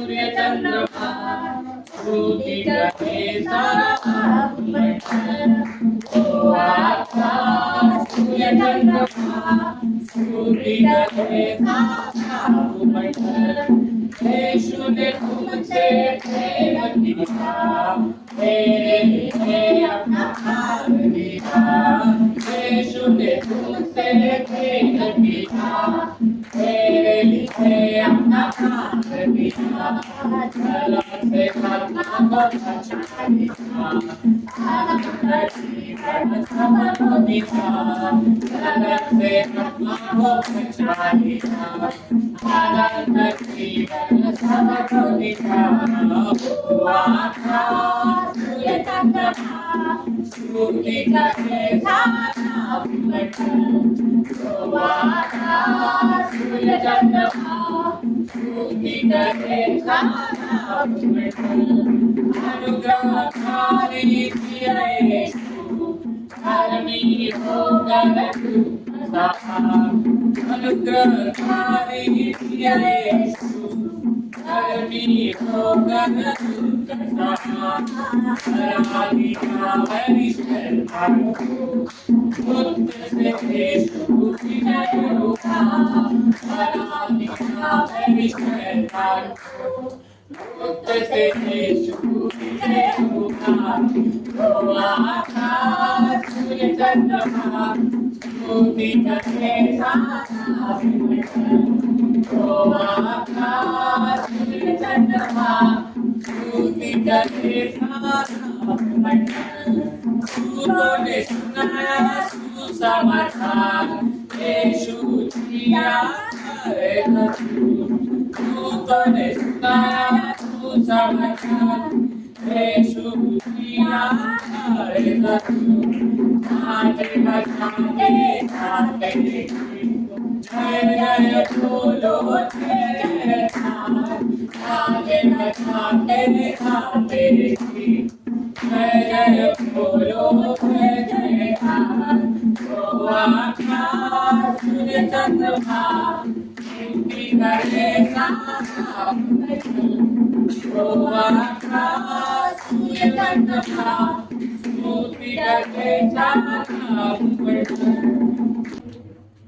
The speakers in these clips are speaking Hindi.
सूर्य चंद्रमा स्तुति करे सारा ओ आकाश सूर्य चंद्रमा स्तुति करे सारा यीशु ने तुमसे प्रेम किया मेरे लिए अपना प्राण दिया यीशु ने तुमसे प्रेम किया मेरे लिए अपना प्राण दिया जलन से आत्मा को बचा लिया सब को दिया जलन से आत्मा को बचा लिया सब को दिया आकाश सूर्य चंद्रमा स्तुति करे सारा आकाश सूर्य चंद्रमा स्तुति करे सारा अनुग्रहकारी यीशु धर्मी होकर तू अनुग्रहकारी यीशु धर्मी होकर तू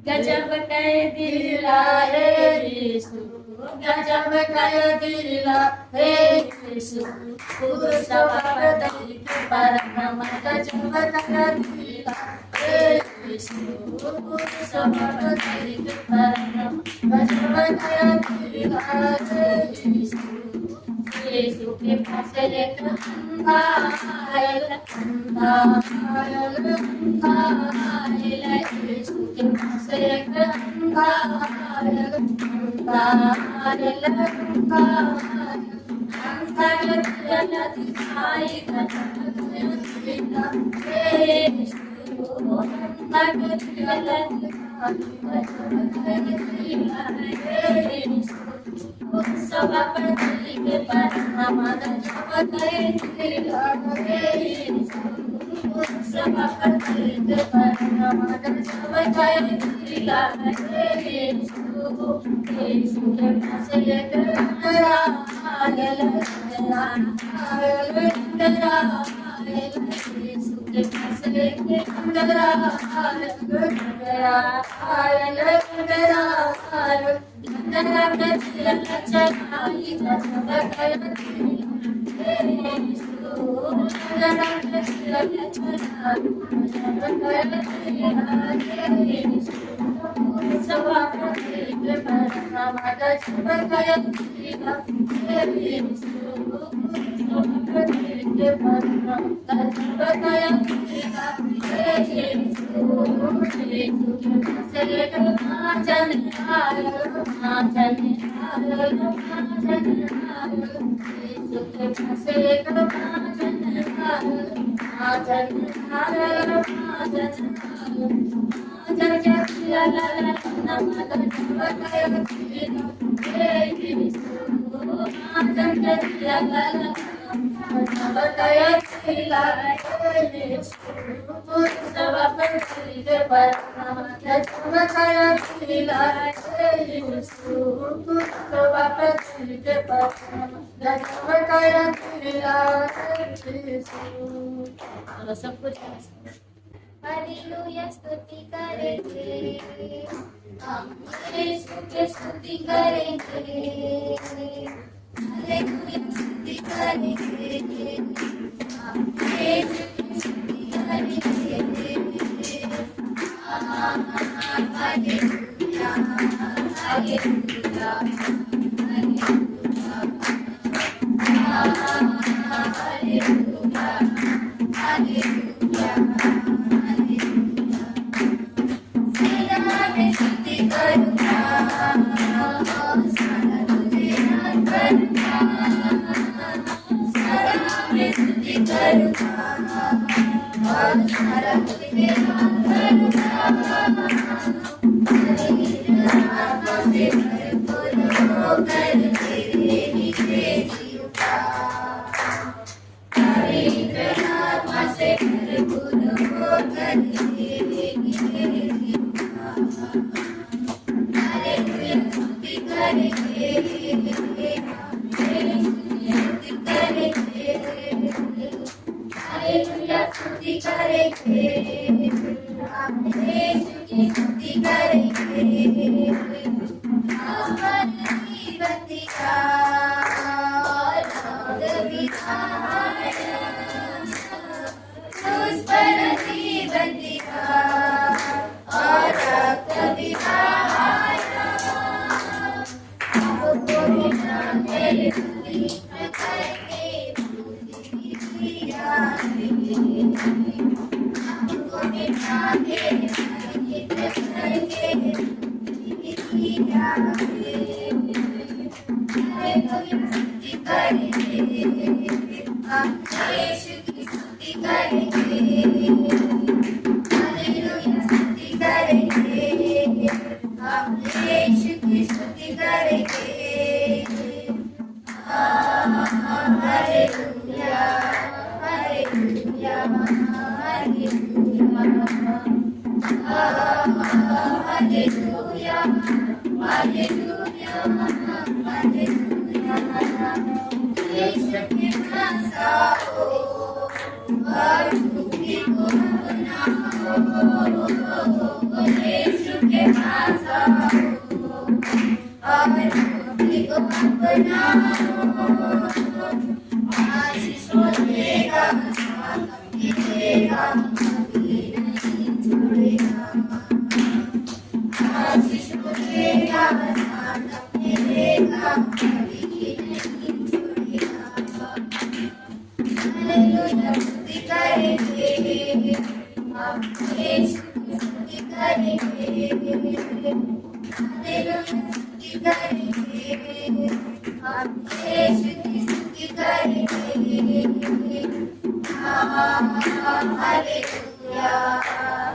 गजब कर दिला रे यीशु गजब कर दिला रे यीशु परम गजब कर दिला रे यीशु परम गजब कर दिला रे यीशु के पास एक अंधा यीशु के पास एक बताया खिला बताया खिला बताया खिला सब कुछ हालेलुया स्तुति करेंगे हम यीशु की स्तुति करेंगे हालेलुया स्तुति करेंगे हम यीशु की स्तुति करेंगे hallelujah hallelujah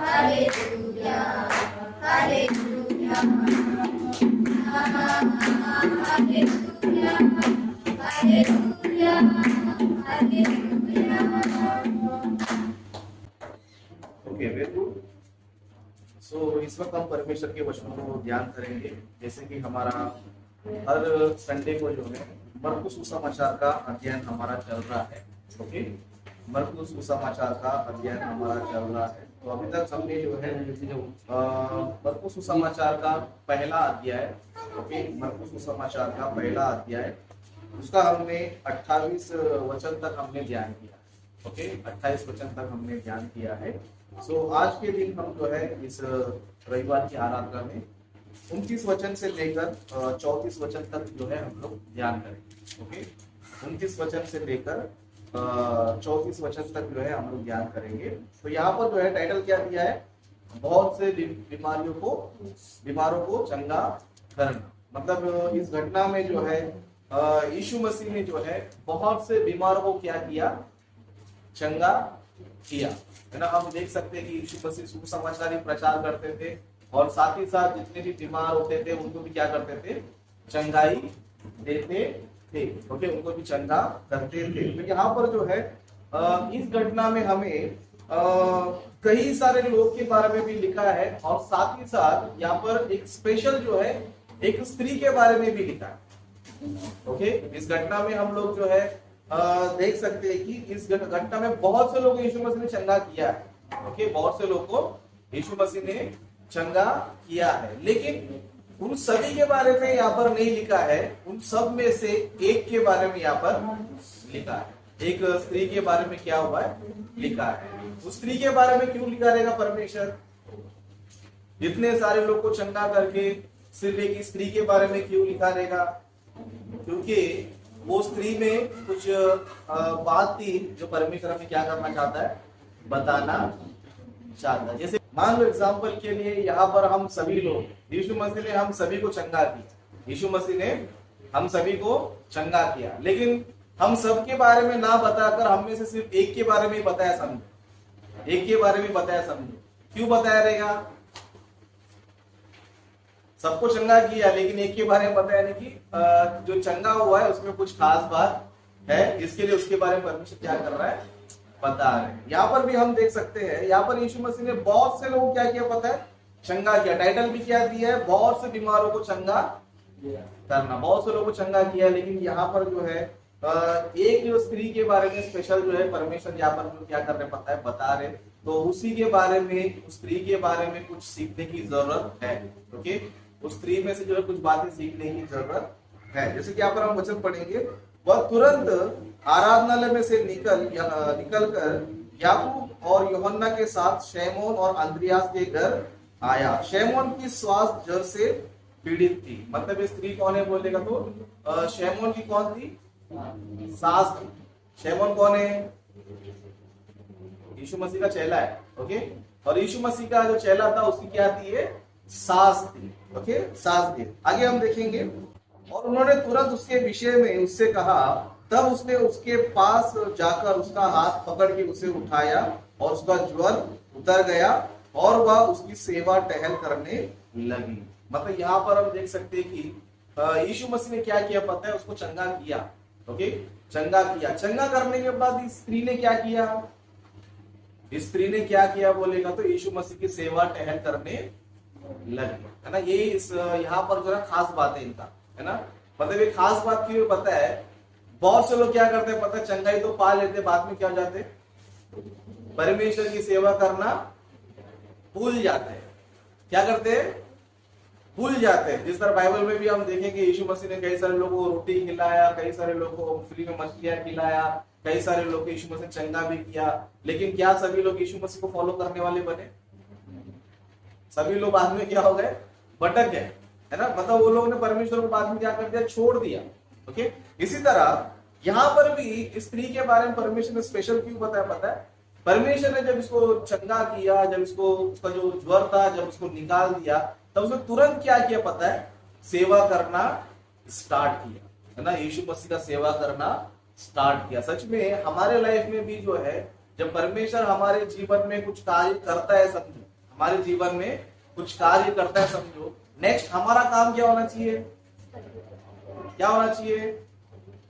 hallelujah hallelujah okay, very good. So इस वक्त हम परमेश्वर के वचनों को ध्यान करेंगे। जैसे कि हमारा हर संडे को जो है मरकुस सुसमाचार का अध्ययन हमारा चल रहा है। ओके, मरकुस सुसमाचार का अध्ययन हमारा चल रहा है। तो अभी तक हमने जो है मरकुस सुसमाचार का पहला अध्याय, ओके, मरकुस सुसमाचार का पहला अध्याय, उसका हमने 28 वचन तक हमने ध्यान किया। ओके, 28 वचन तक हमने ध्यान किया है। सो आज के दिन हम जो है इस रविवार की आराधना में 29 वचन से लेकर 34 वचन तक जो है हम लोग ध्यान करेंगे। ओके, 29 वचन से लेकर 34 वचन तक जो है हम लोग ध्यान करेंगे। तो यहाँ पर जो है टाइटल क्या दिया है, बहुत से बीमारों को चंगा करना। मतलब इस घटना में जो है यीशु मसीह ने जो है बहुत से बीमारों को क्या किया, चंगा किया, है ना। हम देख सकते हैं कि यीशु मसीह सुसमाचार प्रचार करते थे और साथ ही साथ जितने भी बीमार होते थे उनको भी क्या करते थे, चंगाई देते थे, ओके, उनको भी चंगा करते थे। तो यहाँ पर जो है इस घटना में हमें कई सारे लोग के बारे में भी लिखा है और साथ ही साथ यहाँ पर एक स्पेशल जो है एक स्त्री के बारे में भी लिखा है। ओके, इस घटना में हम लोग जो है देख सकते हैं कि इस घटना में बहुत से लोग यीशु मसीह ने चंगा किया है। ओके, बहुत से लोग को यीशु मसीह ने चंगा किया है, लेकिन उन सभी के बारे में यहाँ पर नहीं लिखा है। उन सब में से एक के बारे में यहाँ पर लिखा है। एक स्त्री के बारे में क्या हुआ है, लिखा है। उस स्त्री के बारे में क्यों लिखा रहेगा परमेश्वर? इतने सारे लोग को चंगा करके सिर्फ एक स्त्री के बारे में क्यों लिखा रहेगा? क्योंकि वो स्त्री में कुछ बात थी जो परमेश्वर हमें क्या करना चाहता है, बताना चाहता है। जैसे मान लो एग्जाम्पल के लिए यहाँ पर हम सभी लोग, यीशु मसीह ने हम सभी को चंगा किया, यीशु मसीह ने हम सभी को चंगा किया, लेकिन हम सब के बारे में ना बताकर हम में से सिर्फ एक के बारे में ही बताया समझो, एक के बारे में बताया समझो। क्यों बताया रहेगा? सबको चंगा किया लेकिन एक के बारे में बताया नहीं कि जो चंगा हुआ है उसमें कुछ खास बात है, इसके लिए उसके बारे में परमेश्वर क्या कर रहा है, बता रहे हैं। यहाँ पर भी हम देख सकते हैं, यहाँ पर यीशु मसीह ने बहुत से लोगों को क्या किया पता है, चंगा किया। टाइटल भी क्या दिया है, बहुत से बीमारों को चंगा करना, बहुत से लोगों को चंगा किया। लेकिन यहाँ पर जो है एक जो स्त्री के बारे में स्पेशल जो है परमेश्वर यहाँ पर क्या कर रहे पता है, बता रहे। तो उसी के बारे में, उस स्त्री के बारे में कुछ सीखने की जरूरत है। ओके, उस स्त्री में से जो है कुछ बातें सीखने की जरूरत है। जैसे कि यहाँ पर हम वचन पढ़ेंगे, वह तुरंत आराधनालय में से निकल कर याकूब और यूहन्ना के साथ शैमोन और अंद्रियास के घर आया। शैमोन की स्वास्थ्य जड़ से पीड़ित थी। मतलब ये स्त्री कौन है बोलेगा तो शैमोन की कौन थी, सास थी। शैमोन कौन है? यीशु मसीह का चेला है। ओके, और यीशु मसीह का जो चेला था उसकी क्या थी, ये सास थी। ओके, सास थी। आगे हम देखेंगे, और उन्होंने तुरंत उसके विषय में उससे कहा। तब उसने उसके पास जाकर उसका हाथ पकड़ के उसे उठाया और उसका ज्वर उतर गया और वह उसकी सेवा टहल करने लगी। मतलब यहाँ पर हम देख सकते हैं कि यीशु मसीह ने क्या किया पता है, उसको चंगा किया। ओके, चंगा किया। चंगा करने के बाद इस स्त्री ने क्या किया, इस स्त्री ने क्या किया बोलेगा तो यीशु मसीह की सेवा टहल करने लगी, है ना। ये इस यहाँ पर जो है खास बात है इनका, है ना। मतलब ये खास बात क्यों पता है, बहुत से लोग क्या करते हैं पता है, चंगाई तो पा लेते, बाद में क्या हो जाते, परमेश्वर की सेवा करना भूल जाते हैं। क्या करते हैं, भूल जाते हैं। जिस तरह बाइबल में भी हम देखेंगे यीशु मसीह ने कई सारे लोगों को रोटी खिलाया, कई सारे लोगों को फ्री में मछलियां खिलाया, कई सारे लोग यीशु मसीह ने चंगा भी किया। लेकिन क्या सभी लोग यीशु मसीह को फॉलो करने वाले बने? सभी लोग बाद में क्या हो गए, भटक गए, है ना। मतलब वो लोग ने परमेश्वर को बाद में क्या कर दिया, छोड़ दिया। ओके, इसी तरह यहाँ पर भी स्त्री के बारे में परमेश्वर ने स्पेशल क्यों बताया पता है? परमेश्वर ने जब इसको चंगा किया, जब इसको उसका जो ज्वर था जब उसको निकाल दिया, तब उसने तुरंत क्या किया पता है, सेवा करना स्टार्ट किया, है ना। यीशु मसीह का सेवा करना स्टार्ट किया। सच में हमारे लाइफ में भी जो है, जब परमेश्वर हमारे जीवन में कुछ कार्य करता है, समझो हमारे जीवन में कुछ कार्य करता है, समझो नेक्स्ट हमारा काम क्या होना चाहिए, क्या होना चाहिए,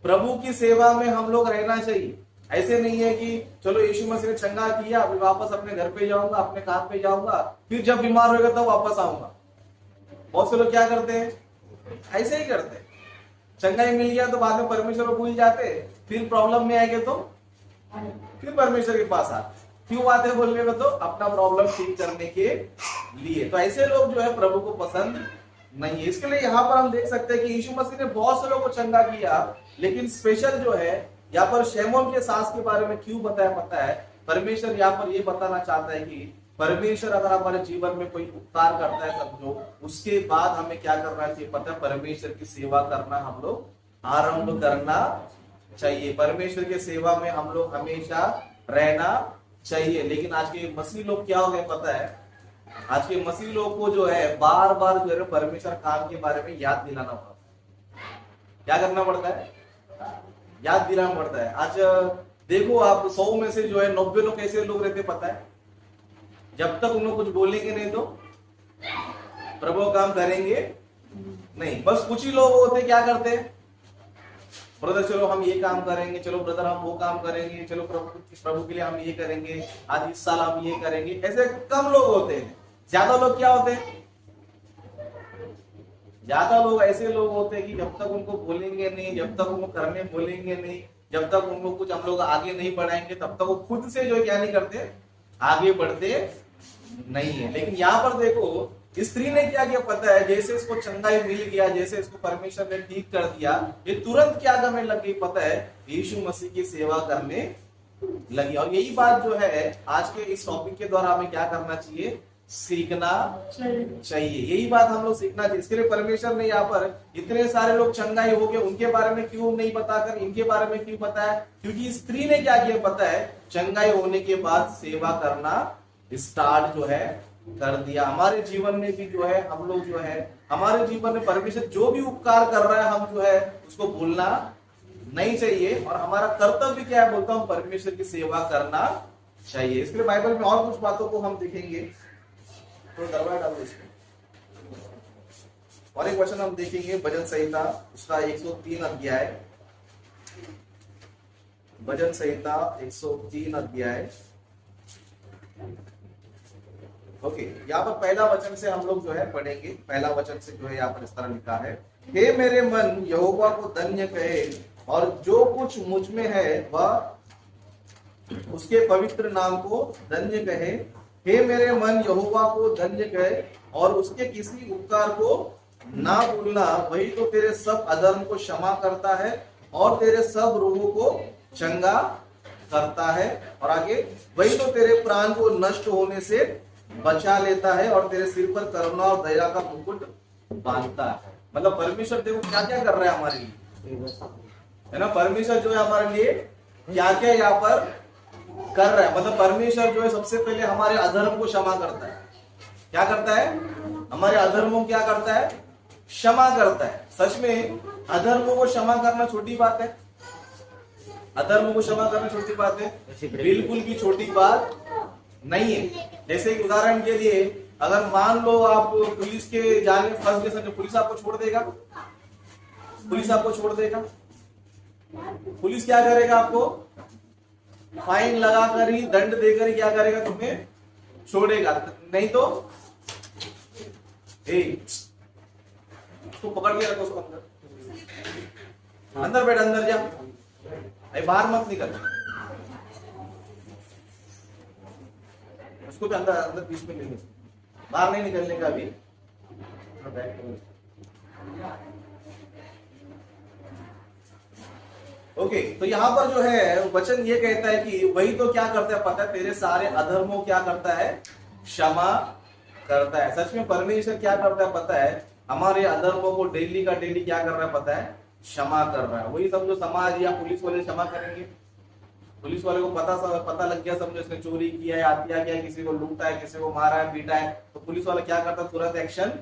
प्रभु की सेवा में हम लोग रहना चाहिए। ऐसे नहीं है कि चलो यीशु मसीह ने चंगा किया, अभी वापस अपने घर पे जाऊंगा, अपने काम पे जाऊंगा, फिर जब बीमार होगा तब वापस आऊंगा। बहुत से लोग क्या करते हैं, ऐसे ही करते हैं। चंगाई मिल गया तो बाद में परमेश्वर को भूल जाते, फिर प्रॉब्लम में आएंगे तो फिर परमेश्वर के पास आते। क्यों आते बोलने में तो अपना प्रॉब्लम ठीक करने के लिए। तो ऐसे लोग जो है प्रभु को पसंद नहीं है। इसके लिए यहाँ पर हम देख सकते हैं कि यीशु मसीह ने बहुत से लोगों को चंगा किया, लेकिन स्पेशल जो है यहाँ पर शैमोन के सास के बारे में क्यों बताया पता है? परमेश्वर यहाँ पर ये बताना चाहता है कि परमेश्वर अगर हमारे जीवन में कोई उपकार करता है, समझो उसके बाद हमें क्या करना चाहिए पता है, परमेश्वर की सेवा करना हम लोग आरंभ करना चाहिए। परमेश्वर की सेवा में हम लोग हमेशा रहना चाहिए। लेकिन आज के मसीह लोग क्या हो गए पता है, आज के मसीह लोग को जो है बार बार जो है परमेश्वर काम के बारे में याद दिलाना पड़ता है। क्या करना पड़ता है, याद दिलाना पड़ता है। आज देखो आप 100 में से जो है 90 लोग ऐसे लोग रहते पता है, जब तक उन लोग कुछ बोलेंगे नहीं तो प्रभु काम करेंगे नहीं। बस कुछ ही लोग होते क्या करते, ब्रदर चलो हम ये काम करेंगे, चलो ब्रदर हम वो काम करेंगे, चलो प्रभु के लिए हम ये करेंगे, आज इस साल हम ये करेंगे। ऐसे कम लोग होते हैं। ज्यादा लोग क्या होते हैं? ज्यादा लोग ऐसे लोग होते हैं कि जब तक उनको बोलेंगे नहीं, जब तक उनको करने बोलेंगे नहीं, जब तक उनको कुछ हम लोग आगे नहीं बढ़ाएंगे, तब तक वो खुद से जो क्या नहीं करते, आगे बढ़ते नहीं है। लेकिन यहाँ पर देखो स्त्री ने क्या किया पता है, जैसे इसको चंगाई मिल गया, जैसे इसको परमेश्वर ने ठीक कर दिया, ये तुरंत क्या करने लग गई पता है, यीशु मसीह की सेवा करने लगी। और यही बात जो है आज के इस टॉपिक के द्वारा हमें क्या करना चाहिए, सीखना चाहिए। यही बात हम लोग सीखना चाहिए। इसके लिए परमेश्वर ने यहाँ पर इतने सारे लोग चंगाई हो गए, उनके बारे में क्यों नहीं बताकर इनके बारे में क्यों बताया? क्योंकि स्त्री ने क्या किया पता है, चंगाई होने के बाद सेवा करना स्टार्ट जो है कर दिया। हमारे जीवन में भी जो है हम लोग जो है, हमारे जीवन में परमेश्वर जो भी उपकार कर रहा है, हम जो है उसको भूलना नहीं चाहिए। और हमारा कर्तव्य क्या है, बोलता हूं परमेश्वर की सेवा करना चाहिए। इसके लिए बाइबल में और कुछ बातों को हम देखेंगे, तो दरबार डालो इसमें। और एक वचन हम देखेंगे भजन संहिता उसका 103 अध्याय, भजन संहिता 103 अध्याय। ओके, यहाँ पर पहला वचन से हम लोग जो है पढ़ेंगे। पहला वचन से जो है यहाँ पर इस तरह लिखा है, हे मेरे मन यहोवा को धन्य कहे, और जो कुछ मुझ में है वह उसके पवित्र नाम को धन्य कहे। हे मेरे मन यहोवा को धन्य कहे, और उसके किसी उपकार को ना भूलना। वही तो तेरे सब अधर्म को क्षमा करता है, और तेरे सब रोगों को चंगा करता है। और आगे, वही तो तेरे प्राण को नष्ट होने से बचा लेता है, और तेरे सिर पर करुणा और दया का मुकुट बांधता है। मतलब परमेश्वर देखो क्या क्या कर रहा है हमारे लिए, है ना। परमेश्वर जो है हमारे लिए क्या क्या यहाँ पर कर रहा है। मतलब परमेश्वर जो है सबसे पहले हमारे अधर्म को क्षमा करता है। क्या करता है? हमारे अधर्मों क्या करता है? क्षमा करता है। सच में अधर्मों को क्षमा करना छोटी बात है? अधर्मों को क्षमा करना छोटी बात है? बिल्कुल भी छोटी बात नहीं है। जैसे कि उदाहरण के लिए, अगर मान लो आप पुलिस के जाल में फंस गए, समझो पुलिस आपको छोड़ देगा? पुलिस आपको छोड़ देगा? पुलिस क्या करेगा? आपको फाइन लगाकर ही, दंड देकर ही क्या करेगा? तुम्हें छोड़ेगा। नहीं तो उसको पकड़ के रखो, उसको अंदर, अंदर बैठ, अंदर जा, बाहर मत निकल। उसको भी अंदर अंदर बीच में लेंगे, बाहर नहीं निकलने का अभी। ओके, तो यहाँ पर जो है वचन ये कहता है कि वही तो क्या करता है पता है, तेरे सारे अधर्मों क्या करता है? क्षमा करता है। सच में परमेश्वर क्या करता है पता है? हमारे अधर्मों को डेली का डेली क्या कर रहा है पता है? क्षमा कर रहा है। वही समझो समाज या पुलिस वाले क्षमा करेंगे। पुलिस वाले को पता लग गया, समझो इसने चोरी किया है, हत्या किया है, किसी को लूटा है, किसी को मारा है, पीटा है, तो पुलिस वाला क्या करता है? तुरंत एक्शन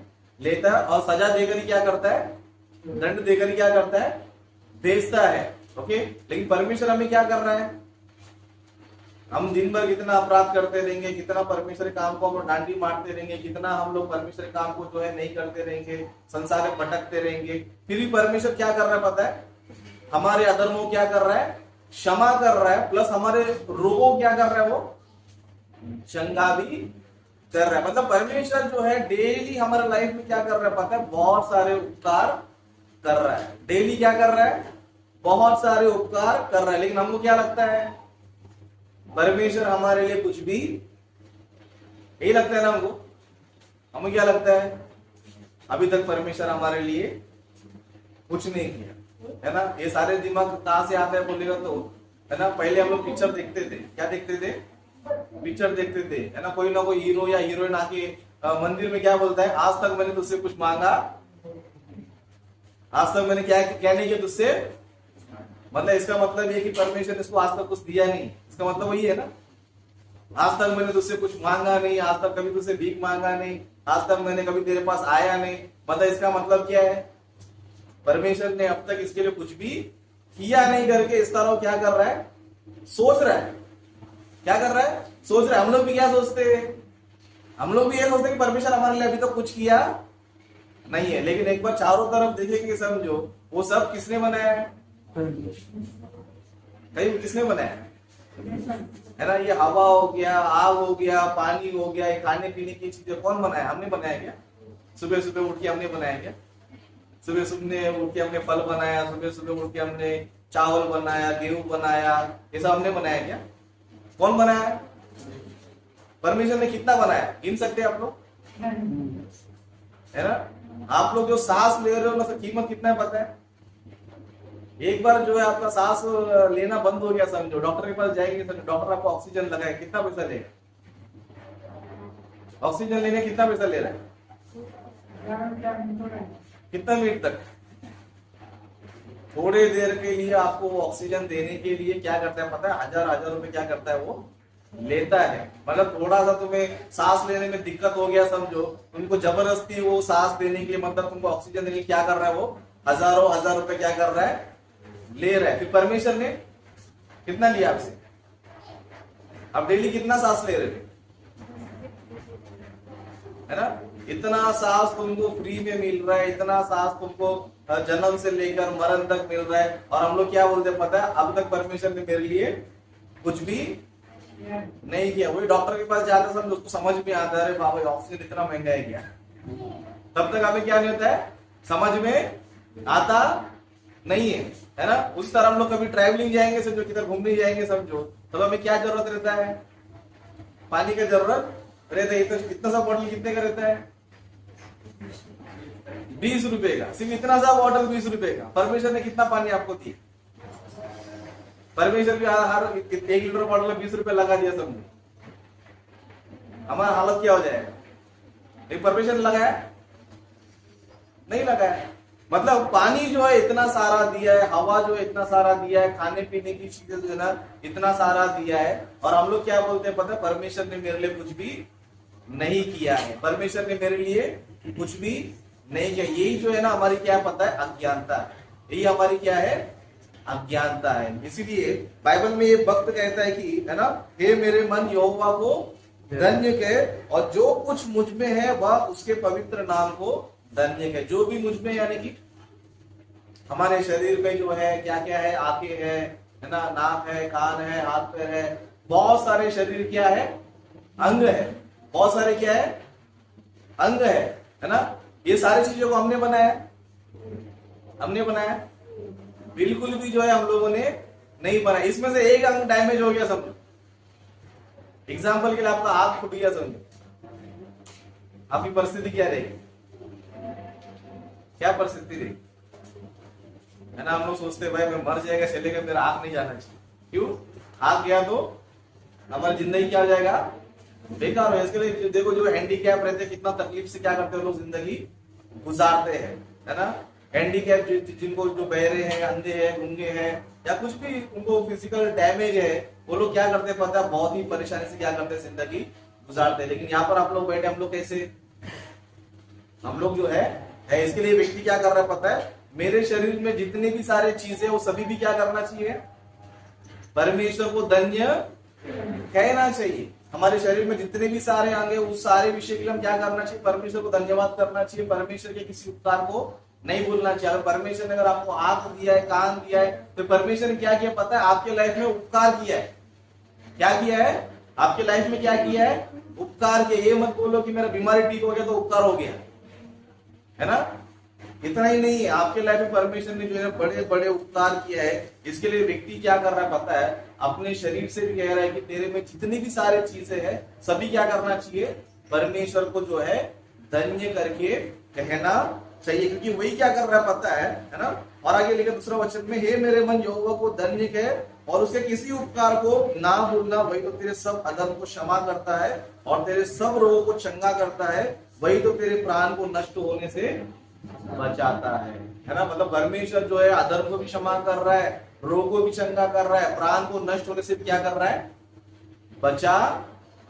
लेता है, और सजा देकर ही क्या करता है? दंड देकर ही क्या करता है? भेजता है। ओके, लेकिन परमेश्वर हमें क्या कर रहा है? हम दिन भर कितना अपराध करते रहेंगे, कितना परमेश्वर काम को हम डांडी मारते रहेंगे, कितना हम लोग परमेश्वर काम को जो है नहीं करते रहेंगे, संसार में भटकते रहेंगे, फिर भी परमेश्वर क्या कर रहा है पता है? हमारे अधर्मों क्या कर रहा है? क्षमा कर रहा है, प्लस हमारे रोगों क्या कर रहा है? वो चंगा भी कर रहा है। मतलब परमेश्वर जो है डेली हमारे लाइफ में क्या कर रहा है पता है? बहुत सारे उपकार कर रहा है। डेली क्या कर रहा है? बहुत सारे उपकार कर रहा है। लेकिन हमको क्या लगता है? परमेश्वर हमारे लिए कुछ भी, यही लगता है ना हमको? हमें क्या लगता है? अभी तक परमेश्वर हमारे लिए कुछ नहीं किया, है ना। ये सारे दिमाग कहां से आता है बोलेगा तो, है ना। पहले हम लोग पिक्चर देखते थे, क्या देखते थे? पिक्चर देखते थे, है ना। कोई ना कोई हीरो या हीरोइन आके मंदिर में क्या बोलता है? आज तक मैंने तुझसे कुछ मांगा, आज तक मैंने क्या नहीं किया तुझसे। मतलब इसका मतलब ये कि परमेश्वर ने इसको आज तक कुछ दिया नहीं, इसका मतलब वही है ना। आज तक मैंने तुझसे कुछ मांगा नहीं, आज तक कभी तुझसे भीख मांगा नहीं, आज तक मैंने कभी तेरे पास आया नहीं। मतलब इसका मतलब क्या है? परमेश्वर ने अब तक इसके लिए कुछ भी किया नहीं करके इस तरह क्या कर रहा है? सोच रहा है। क्या कर रहा है? सोच रहा है। हम लोग भी क्या सोचते हैं? हम लोग भी ये सोचते हैं कि परमेश्वर हमारे लिए अभी तक कुछ किया नहीं है। लेकिन एक बार चारों तरफ देखेंगे, समझो वो सब किसने बनाया है? कहीं किसने बनाया है ना? ये हवा हो गया, आग हो गया, पानी हो गया, ये खाने पीने की चीजें कौन बनाया? हमने बनाया क्या? सुबह सुबह उठ के हमने बनाया क्या? सुबह सुबह उठ के हमने फल बनाया, सुबह सुबह उठ के हमने चावल बनाया, गेहूं बनाया, ये सब हमने बनाया क्या? कौन बनाया? परमेश्वर ने कितना बनाया? गिन सकते हैं आप लोग? है ना? आप लोग जो सांस ले रहे हो ना, उसकी कीमत कितना है पता है? एक बार जो है आपका सांस लेना बंद हो गया समझो, डॉक्टर के पास जाएंगे, डॉक्टर आपको ऑक्सीजन लगाए, कितना पैसा लेगा? ऑक्सीजन लेने कितना पैसा ले रहा है? कितना मिनट तक? थोड़े देर के लिए आपको ऑक्सीजन देने के लिए क्या करता है पता है? हजार हजार रुपए क्या करता है वो लेता है। मतलब थोड़ा सा तुम्हें सांस लेने में दिक्कत हो गया समझो, उनको जबरदस्ती वो सांस देने के लिए, मतलब तुमको ऑक्सीजन देने के लिए क्या कर रहा है? वो हजारों हजार रुपए क्या कर रहा है? ले रहा है। फिर परमेश्वर ने कितना लिया आपसे? आप डेली कितना सांस ले रहे थे? है ना? इतना सांस तुमको फ्री में मिल रहा है, इतना सांस तुमको जन्म से लेकर मरण तक मिल रहा है, और हम लोग क्या बोलते हैं पता है? अब तक परमेश्वर ने मेरे लिए कुछ भी नहीं किया। वही डॉक्टर के पास जाते समय उसको समझ में आता है, बाबा ऑक्सीजन इतना महंगा है क्या? तब तक हमें क्या नहीं होता है? समझ में आता नहीं है ना? उस तरह हम लोग कभी ट्रैवलिंग जाएंगे समझो, किधर घूमने जाएंगे समझो, तब हमें क्या जरूरत रहता है? पानी का जरूरत रहता है। तो इतना सा बॉटल कितने का रहता है? 20 रुपए का। सिर्फ इतना सा बॉटल 20 रुपए का। परमेश्वर ने कितना पानी आपको दिया? परमेश्वर भी हर 1 लीटर बॉटल में 20 रुपए लगा दिया समझो, हमारा हालत क्या हो जाएगा? लेकिन परमेश्वर ने लगाया नहीं? लगाया। मतलब पानी जो है इतना सारा दिया है, हवा जो है इतना सारा दिया है, खाने पीने की चीजें जो है ना इतना सारा दिया है, और हम लोग क्या बोलते हैं पता है? परमेश्वर ने मेरे लिए कुछ भी नहीं किया है, परमेश्वर ने मेरे लिए कुछ भी नहीं किया। यही जो है ना हमारी क्या पता है? अज्ञानता है। यही हमारी क्या है? अज्ञानता है। इसीलिए बाइबल में ये भक्त कहता है कि है ना, हे मेरे मन यहोवा को धन्य कहे, और जो कुछ मुझ में है वह उसके पवित्र नाम को धन्य कहे। जो भी मुझ में, यानी कि हमारे शरीर में जो है क्या क्या है? आंखें है ना, नाक है, कान है, हाथ पैर है, बहुत सारे शरीर क्या है? अंग है। बहुत सारे क्या है? अंग है ना? ये सारी चीजों को हमने बनाया? हमने बनाया? बिल्कुल भी जो है हम लोगों ने नहीं बनाया। इसमें से एक अंग डैमेज हो गया समझो, एग्जाम्पल के लिए आपका आंख फूट गया समझो, आपकी परिस्थिति क्या रहेगी? क्या परिस्थिति रहेगी? है ना? हम लोग सोचते हैं भाई मैं मर जाएगा चलेगा, मेरा आंख नहीं जाना चाहिए। क्यों? आंख गया तो हमारी जिंदगी क्या हो जाएगा? बेकार है। इसके लिए देखो जो हैंडीकैप रहते हैं कितना तकलीफ से क्या करते हैं लोग जिंदगी गुजारते हैं, है ना? हैंडीकैप जिनको जो बहरे हैं, अंधे हैं, गूंगे हैं, या कुछ भी उनको फिजिकल डैमेज है, वो लोग क्या करते हैं पता है? बहुत ही परेशानी से क्या करते हैं? जिंदगी गुजारते हैं। लेकिन यहाँ पर आप लोग बैठे, हम लोग कैसे? हम लोग जो है इसके लिए व्यक्ति क्या कर रहा है पता है? मेरे शरीर में जितनी भी सारे चीजें वो सभी भी क्या करना चाहिए? परमेश्वर को धन्य कहना चाहिए। हमारे शरीर में जितने भी सारे अंग है उस सारे विषय के लिए हम क्या करना चाहिए? परमेश्वर को धन्यवाद करना चाहिए। परमेश्वर के किसी उपकार को नहीं भूलना चाहिए। अगर परमेश्वर ने अगर आपको आंख दिया है, कान दिया है, तो परमेश्वर ने क्या किया पता है? आपके लाइफ में उपकार किया है। क्या किया है? आपके लाइफ में क्या किया है? उपकार किया। ये मत बोलो कि मेरा बीमारी ठीक हो गया तो उपकार हो गया, है ना? इतना ही नहीं है, आपके लाइफ में परमेश्वर ने जो है बड़े बड़े उपकार किया है। इसके लिए व्यक्ति क्या कर रहा है पता है? अपने शरीर से भी कह रहा है कि तेरे में जितनी भी सारे चीजें हैं सभी क्या करना चाहिए? परमेश्वर को जो है धन्य करके कहना चाहिए, क्योंकि वही क्या कर रहा है पता है ना? और आगे लिखा दूसरा वचन में, हे मेरे मन यहोवा को धन्य कहे और उसके किसी उपकार को ना भूलना, वही तो तेरे सब अधर्म को क्षमा करता है और तेरे सब रोगों को चंगा करता है, वही तो तेरे प्राण को नष्ट होने से बचाता है ना? मतलब परमेश्वर जो है अधर्म को भी क्षमा कर रहा है, रोग को भी चंगा कर रहा है, प्राण को नष्ट होने से क्या कर रहा है? बचा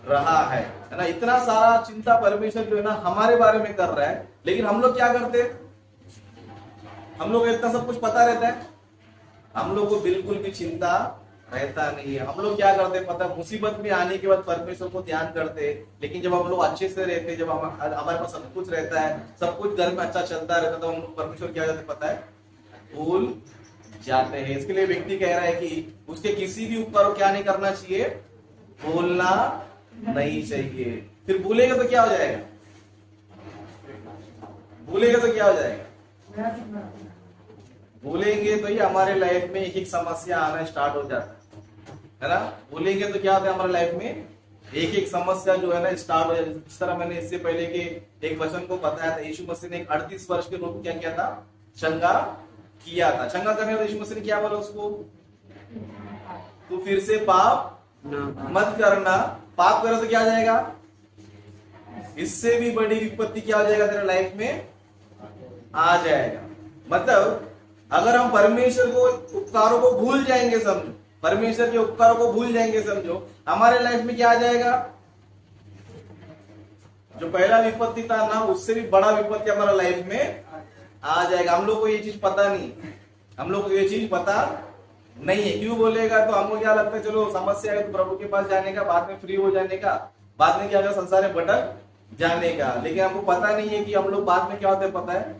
रहा है ना? इतना सारा चिंता परमेश्वर जो है ना हमारे बारे में कर रहा है, लेकिन हम लोग क्या करते हैं? हम लोग इतना सब कुछ पता रहता है, हम लोग को बिल्कुल भी चिंता रहता नहीं है। हम लोग क्या करते पता है? मुसीबत में आने के बाद परमेश्वर को ध्यान करते, लेकिन जब हम लोग अच्छे से रहते, जब हमारे पास सब कुछ रहता है, सब कुछ घर में अच्छा चलता रहता, तो हम लोग परमेश्वर क्या करते पता है? भूल जाते हैं। इसके लिए व्यक्ति कह रहा है कि उसके किसी भी उपकार को क्या नहीं करना चाहिए, भूलना नहीं चाहिए। फिर भूलेगा तो क्या हो जाएगा, भूलेगा तो क्या हो जाएगा, भूलेंगे तो ही हमारे लाइफ में एक एक समस्या आना स्टार्ट हो जाता है ना। भूलेंगे तो क्या होता है, हमारे लाइफ में एक एक समस्या जो है ना स्टार्ट हो जाती है। जिस तरह मैंने इससे पहले के एक वचन को बताया था, यीशु मसीह ने एक 38 वर्ष के लोग को क्या किया था, चंगा किया था। चंगा करने में यीशु मसीह ने क्या बोला उसको, तो फिर से पाप मत करना, पाप करो तो क्या हो जाएगा, इससे भी बड़ी विपत्ति क्या हो जाएगा तेरे लाइफ में आ जाएगा। मतलब अगर हम परमेश्वर को उपकारों को भूल जाएंगे, समझो परमेश्वर के उपकारों को भूल जाएंगे, समझो हमारे लाइफ में क्या आ जाएगा, जो पहला विपत्ति था ना उससे भी बड़ा विपत्ति हमारा लाइफ में आ जाएगा। हम लोग को ये चीज पता नहीं, हम लोग को ये चीज पता नहीं है। क्यों बोलेगा, तो हमको क्या लगता है चलो समस्या है तो प्रभु के पास जाने का, बाद में फ्री हो जाने का, बाद में क्या होगा, संसार में भटक जाने का। लेकिन हमको पता नहीं है कि हम लोग बाद में क्या होता है, पता है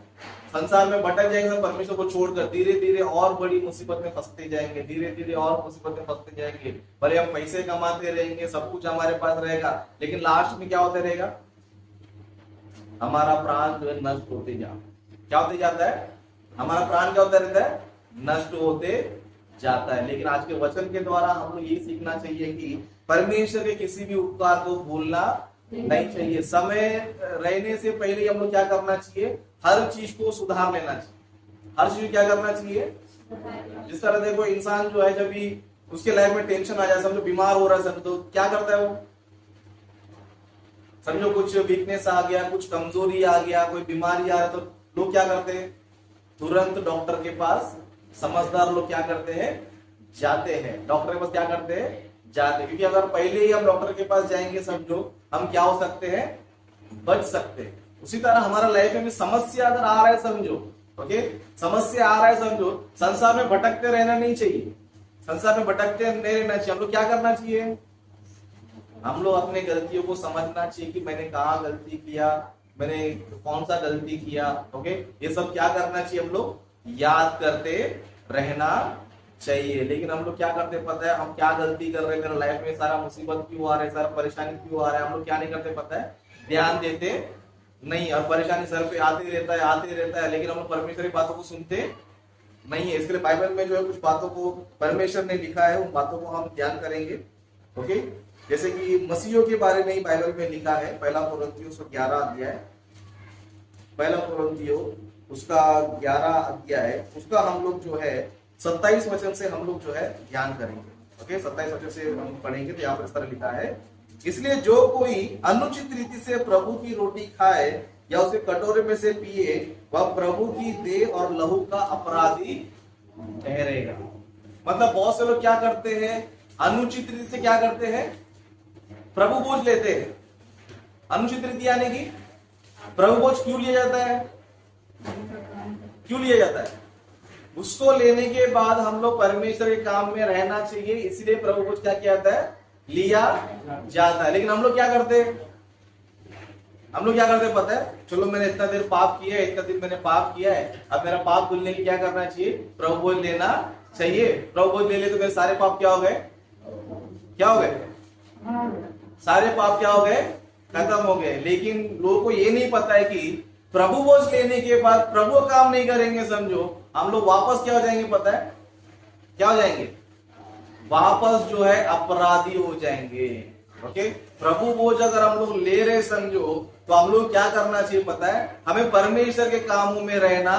संसार में भटक जाएंगे, परमेश्वर को छोड़कर धीरे धीरे और बड़ी मुसीबत में फंसते जाएंगे, धीरे धीरे और मुसीबत में फंसते जाएंगे। भले हम पैसे कमाते रहेंगे, सब कुछ हमारे पास रहेगा, लेकिन लास्ट में क्या होते रहेगा, हमारा प्राण जो है नष्ट होते क्या होते जाता है, हमारा प्राण क्या होता रहता है, नष्ट होते जाता है। लेकिन आज के वचन के द्वारा हम लोग ये सीखना चाहिए कि परमेश्वर के किसी भी उपकार को भूलना नहीं चाहिए। समय रहने से पहले हम लोग क्या करना चाहिए, हर चीज को सुधार लेना चाहिए, हर चीज क्या करना चाहिए। जिस तरह देखो इंसान जो है जब भी उसके लाइफ में टेंशन आ जाए, समझो बीमार हो रहा है समझो, तो क्या करता है वो, समझो कुछ वीकनेस आ गया, कुछ कमजोरी आ गया, कोई बीमारी आ रहा है, तो लोग क्या करते हैं, तुरंत डॉक्टर के पास, समझदार लोग क्या करते हैं, जाते हैं डॉक्टर के पास, क्या करते हैं, जाते हैं। क्योंकि अगर पहले ही हम डॉक्टर के पास जाएंगे, समझो हम क्या हो सकते हैं, बच सकते हैं। उसी तरह हमारा लाइफ में समस्या अगर आ रहा है, समझो ओके, समस्या आ रहा है, समझो संसार में भटकते रहना नहीं चाहिए, संसार में भटकते नहीं रहना चाहिए। हम लोग क्या करना चाहिए, हम लोग अपने गलतियों को समझना चाहिए कि मैंने कहाँ गलती किया, मैंने कौन सा गलती किया, ओके, ये सब क्या करना चाहिए, हम लोग याद करते रहना चाहिए। लेकिन हम लोग क्या करते पता है, हम क्या गलती कर रहे हैं, मेरा लाइफ में सारा मुसीबत क्यों आ रहा है, सारा परेशानी क्यों आ रहा है, हम लोग क्या नहीं करते पता है, ध्यान देते नहीं, और परेशानी सर पे आते रहता है, आते रहता है, लेकिन हम लोग परमेश्वर की बातों को सुनते नहीं है। इसके लिए बाइबल में जो है कुछ बातों को परमेश्वर ने लिखा है, उन बातों को हम ध्यान करेंगे, ओके। जैसे कि मसीहों के बारे में ही बाइबल में लिखा है, पहला कुरिन्थियों उसका 11 अध्याय, पहला कुरिन्थियों उसका 11 अध्याय, उसका हम लोग जो है 27 वचन से हम लोग जो है ध्यान करेंगे, ओके। 27 वचन से हम पढ़ेंगे, तो यहाँ पर इस तरह लिखा है, इसलिए जो कोई अनुचित रीति से प्रभु की रोटी खाए या उसके कटोरे में से पिए, वह प्रभु की देह और लहू का अपराधी ठहरेगा। मतलब बहुत से लोग क्या करते हैं, अनुचित रीति से क्या करते हैं, प्रभु भोज लेते हैं। अनुचित रीति यानी कि प्रभु भोज क्यों लिया जाता है, क्यों लिया जाता है, उसको लेने के बाद हम लोग परमेश्वर के काम में रहना चाहिए, इसलिए प्रभु भोज क्या किया जाता है, लिया जाता है। लेकिन हम लोग क्या करते हैं, हम लोग क्या करते हैं पता है, चलो मैंने इतना देर पाप किया है, इतना दिन मैंने पाप किया है, अब मेरा पाप धुलने के क्या करना चाहिए, प्रभु भोज लेना चाहिए। प्रभु भोज ले ले तो मेरे सारे पाप क्या हो गए, क्या हो गए, सारे पाप क्या हो गए, खत्म हो गए। लेकिन लोगों को ये नहीं पता है कि प्रभु भोज लेने के बाद प्रभु काम नहीं करेंगे, समझो हम लोग वापस क्या हो जाएंगे पता है, क्या हो जाएंगे, वापस जो है अपराधी हो जाएंगे, ओके। प्रभु भोज अगर हम लोग ले रहे समझो, तो हम लोग क्या करना चाहिए पता है, हमें परमेश्वर के कामों में रहना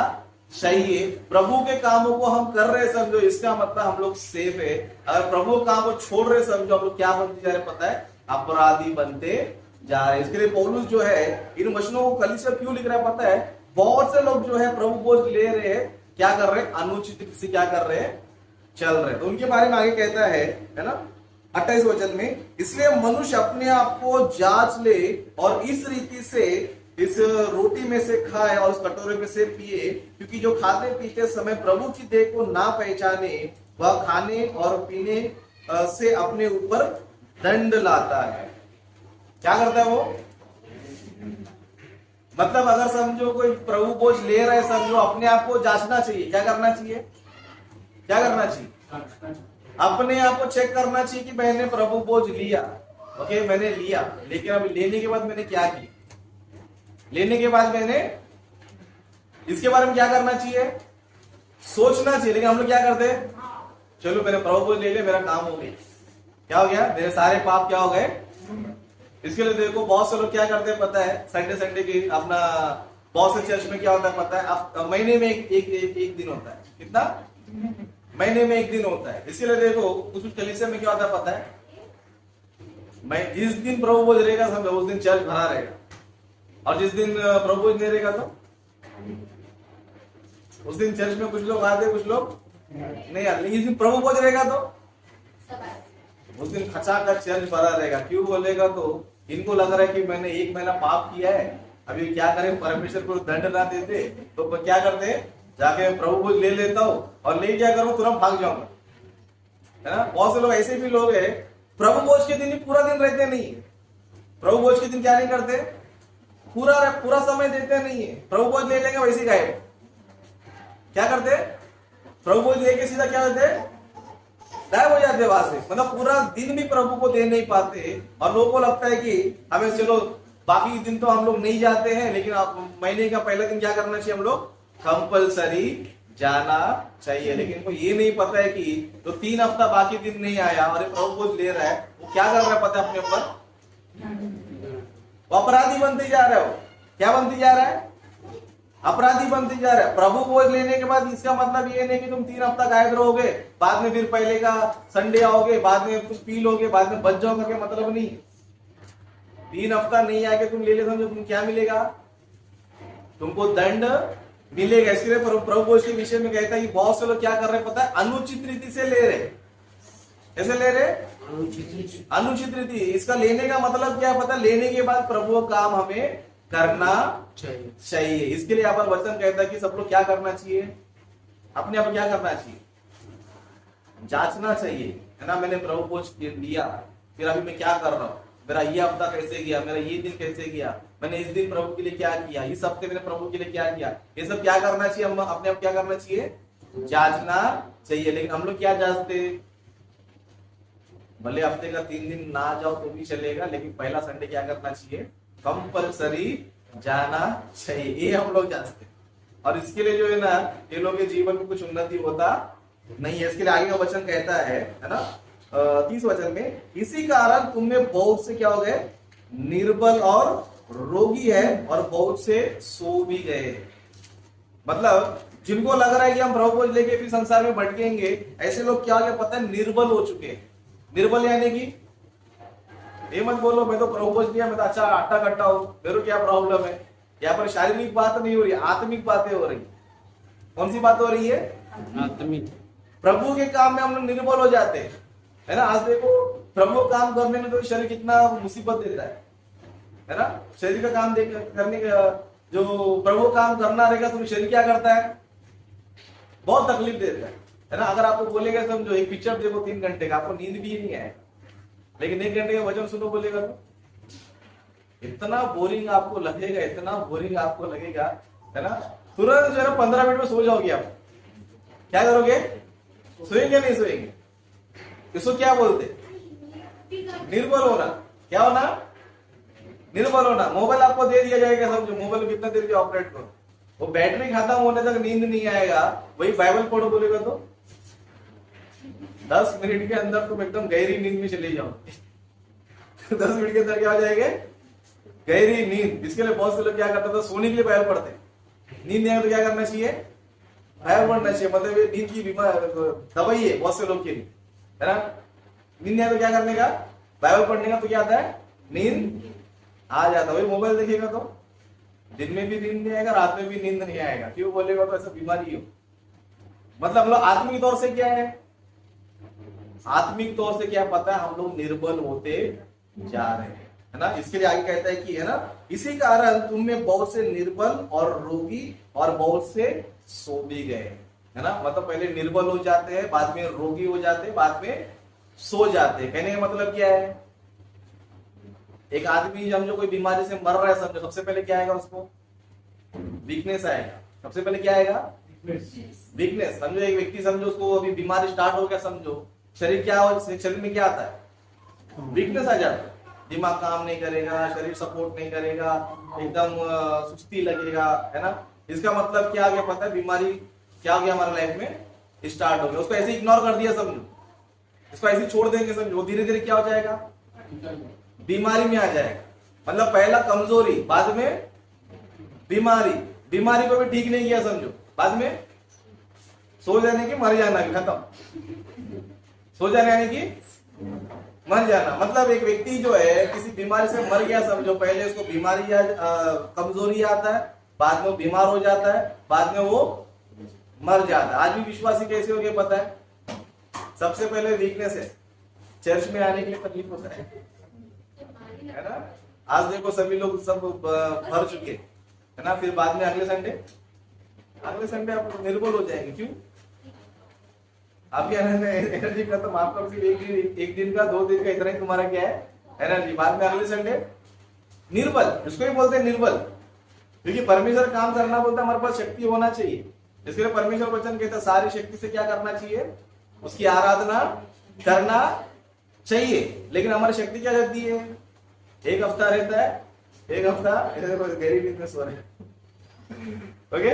चाहिए। प्रभु के कामों को हम कर रहे समझो, इसका मतलब हम लोग सेफ है। अगर प्रभु काम को छोड़ रहे समझो, हम लोग क्या बनते जा रहे पता है, अपराधी बनते जा रहे। इसके लिए पौलुस जो है इन वचनों को कलीसिया क्यों लिख रहा है पता है, बहुत से लोग जो है प्रभु भोज ले रहे हैं, क्या कर रहे हैं, अनुचित से क्या कर रहे हैं, चल रहे। तो उनके बारे में आगे कहता है ना 28 वचन में, इसलिए मनुष्य अपने आप को जांच ले और इस रीति से इस रोटी में से खाए और उस कटोरे में से पिए, क्योंकि जो खाते पीते समय प्रभु की देह को ना पहचाने, वह खाने और पीने से अपने ऊपर दंड लाता है। क्या करता है वो, मतलब अगर समझो कोई प्रभु भोज ले रहा है, समझो अपने आप को जांचना चाहिए, क्या करना चाहिए, क्या करना चाहिए? अपने आप को चेक करना चाहिए कि मैंने प्रभु बोझ लिया, ओके मैंने लिया, लेकिन अब लेने के बाद मैंने क्या किया, लेने के बाद मैंने इसके बारे में क्या करना चाहिए, सोचना चाहिए। लेकिन हम लोग क्या करते हैं, चलो मैंने प्रभु बोझ ले लिया, मेरा काम हो गया, क्या हो गया, मेरे सारे पाप क्या हो गए। इसके लिए देखो बहुत से लोग क्या करते हैं पता है, संडे संडे की अपना बहुत से चर्च में क्या होता है पता है, अब महीने में एक दिन होता है, कितना, महीने में एक दिन होता है। इसके लिए देखो कुछ कलीसिया में क्या होता है पता है, मैं जिस दिन प्रभु बोझ रहेगा समझो उस दिन चर्च भरा रहेगा, और जिस दिन प्रभु बोझ नहीं रहेगा तो उस दिन चर्च में कुछ लोग आते कुछ लोग नहीं आते। इस दिन प्रभु बोझ रहेगा तो उस दिन खचा कर चर्च भरा रहेगा। क्यों बोलेगा तो इनको लग रहा है कि मैंने एक महीना पाप किया है, अभी क्या करें, परमेश्वर को दंड ना देते तो क्या करते, जाके प्रभु बोझ ले लेता हूं और ले क्या करूं, तुरंत भाग जाऊंगा, है ना। बहुत से लोग ऐसे भी लोग हैं प्रभु बोझ के दिन ही पूरा दिन रहते नहीं है, प्रभु बोझ के दिन क्या नहीं करते, पूरा समय देते नहीं है, प्रभु बोझ ले लेंगे वैसे गायब। क्या करते, प्रभु बोझ लेके सीधा क्या होते, गायब हो जाते वहां से, मतलब पूरा दिन भी प्रभु को दे नहीं पाते। और लोगों को लगता है कि हमें चलो बाकी दिन तो हम लोग नहीं जाते हैं, लेकिन महीने का पहला दिन क्या करना चाहिए, हम लोग कंपलसरी जाना चाहिए। लेकिन इनको ये नहीं पता है कि तो 3 हफ्ता बाकी दिन नहीं आया और प्रभु बोझ ले रहा है, वो क्या कर रहा है पता है, अपने ऊपर अपराधी बनते जा रहा है। वो क्या बनते जा रहा है, अपराधी बनते जा रहा है। प्रभु बोझ लेने के बाद इसका मतलब ये नहीं कि तुम 3 हफ्ता गायब रहोगे, बाद में फिर पहले का संडे आओगे, बाद में कुछ पी लोगे, बाद में बच जाओगे, मतलब नहीं। 3 हफ्ता नहीं आके तुम ले ले, समझो तुम क्या मिलेगा, तुमको दंड मिलेगा। इसके लिए प्रभु बोझ के विषय में कहता है कि बहुत से लोग क्या कर रहे हैं पता है, अनुचित रीति से ले रहे। कैसे ले रहे, अनुचित रीति। इसका लेने का मतलब क्या है पता, लेने के बाद प्रभु का काम हमें करना चाहिए। इसके लिए यहाँ पर वचन कहता है कि सब लोग क्या करना चाहिए, अपने आप क्या करना चाहिए, जांचना चाहिए, है ना। मैंने प्रभु बोझ लिया, फिर अभी मैं क्या कर रहा हूँ, मेरा ये हफ्ता कैसे गया, मेरा ये दिन कैसे गया, मैंने इस दिन प्रभु के लिए क्या किया, इस हफ्ते मैंने प्रभु के लिए क्या किया, ये सब क्या करना चाहिए, हम अपने आप क्या करना चाहिए, जांचना चाहिए। लेकिन हम लोग क्या जांचते, भले हफ्ते का 3 दिन ना जाओ तो भी चलेगा, लेकिन पहला संडे क्या करना चाहिए, कंपलसरी जाना चाहिए, ये हम लोग जांचते। और इसके लिए जो है ना, ये लोग के जीवन में कुछ उन्नति होता नहीं है। इसके लिए आगे का वचन कहता है ना 30 वचन में, इसी कारण तुम में बहुत से क्या हो गए, निर्बल और रोगी है, और बहुत से सो भी गए। मतलब जिनको लग रहा है कि हम प्रभु बोझ लेके फिर संसार में भटकेंगे, ऐसे लोग क्या हो गया पता है, निर्बल हो चुके हैं। निर्बल यानी कि ये मत बोलो मैं तो प्रभु बोझ लिया, मैं तो अच्छा आटा कट्टा हूं, मेरे क्या प्रॉब्लम है। यहाँ पर शारीरिक बात नहीं हो रही, आत्मिक बातें हो रही। कौन सी बात हो रही है, आत्मिक। प्रभु के काम में हम लोग निर्बल हो जाते हैं, है ना। आज देखो प्रभु काम करने में तो शरीर कितना मुसीबत देता है ना। शरीर का काम करने का, जो प्रभु काम करना रहेगा तो शरीर क्या करता है, बहुत तकलीफ देता है ना। अगर आपको बोलेगा समझो एक पिक्चर देखो 3 घंटे का, आपको नींद भी नहीं आएगा, लेकिन 1 घंटे का वचन सुनो बोलेगा तो इतना बोरिंग आपको लगेगा, इतना बोरिंग आपको लगेगा, है ना। तुरंत जो है 15 मिनट में सो जाओगे आप। क्या करोगे, सोएंगे नहीं सोएंगे। इसको क्या बोलते, निर्बल होना। क्या होना, निर्बल होना। मोबाइल आपको दे दिया जाएगा, समझो मोबाइल कितना देर के ऑपरेट करो, वो बैटरी खत्म होने तक नींद नहीं आएगा। वही बाइबल पढ़ो बोलेगा तो 10 मिनट के अंदर तुम एकदम गहरी नींद में चले जाओ। 10 मिनट के अंदर क्या हो जाएगा, गहरी नींद। इसके लिए बहुत से लोग क्या करते थे, सोने के लिए बाइबल पढ़ते, नींद नहीं आए तो क्या करना चाहिए, बाइबल पढ़ना चाहिए। मतलब ये नींद की बीमारी दवाई है बहुत से लोग के लिए, है ना। नींद नहीं आए तो क्या करने का, बाइबल पढ़ने का, तो क्या आता है, नींद आ जाता है। वही मोबाइल देखेगा तो दिन में भी नींद नहीं आएगा, रात में भी नींद नहीं आएगा। क्यों बोलेगा तो ऐसा बीमारी हो। मतलब हम लोग आत्मिक तौर से क्या है, आत्मिक तौर से क्या पता है, हम लोग निर्बल होते जा रहे हैं, है ना। इसके लिए आगे कहता है कि, है ना, इसी कारण तुम में बहुत से निर्बल और रोगी और बहुत से सो भी गए, है ना। मतलब पहले निर्बल हो जाते हैं, बाद में रोगी हो जाते हैं, बाद में सो जाते हैं। कहने का मतलब क्या है, एक आदमी समझो कोई बीमारी से मर रहा है, समझो सबसे पहले क्या आएगा, उसको वीकनेस आएगा। सबसे पहले क्या आएगा, वीकनेस। समझो एक व्यक्ति, समझो उसको अभी बीमारी स्टार्ट हो गया, समझो शरीर क्या हो, शरीर में क्या आता है, वीकनेस आ जाता है, दिमाग काम नहीं करेगा, शरीर सपोर्ट नहीं करेगा, एकदम सुस्ती लगेगा, है ना। इसका मतलब क्या आ गया पता है, बीमारी क्या हो गया हमारे लाइफ में स्टार्ट हो गया। उसको ऐसे इग्नोर कर दिया समझो, इसको ऐसे छोड़ देंगे समझो, धीरे धीरे क्या हो जाएगा, बीमारी में आ जाएगा। मतलब पहला कमजोरी, बाद में बीमारी, बीमारी को भी ठीक नहीं किया समझो, बाद में सो जाने की मर जाना भी खत्म, सो जाने यानी कि मर जाना। मतलब एक व्यक्ति जो है किसी बीमारी से मर गया समझो, पहले उसको बीमारी या कमजोरी आता है, बाद में वो बीमार हो जाता है, बाद में वो मर जाता है। आज भी विश्वासी कैसे हो गए पता है, सबसे पहले वीकनेस है, चर्च में आने के लिए तकलीफ होता है ना। आज देखो सभी लोग सब भर चुके है ना, फिर बाद में अगले संडे आप निर्बल हो जाएंगे। क्यों? आपकी एनर्जी खत्म, आपका सिर्फ एक दिन का 2 दिन का इतना ही तुम्हारा क्या है, एनर्जी। बाद में अगले संडे निर्बल, इसको ही बोलते हैं निर्बल, क्योंकि परमेश्वर काम करना बोलता है हमारे पास शक्ति होना चाहिए। इसके लिए परमेश्वर वचन कहता है सारी शक्ति से क्या करना चाहिए, उसकी आराधना करना चाहिए। लेकिन हमारी शक्ति क्या रहती है, एक हफ्ता रहता है, एक हफ्ता वेरी बिजनेस हो रहा है, ओके,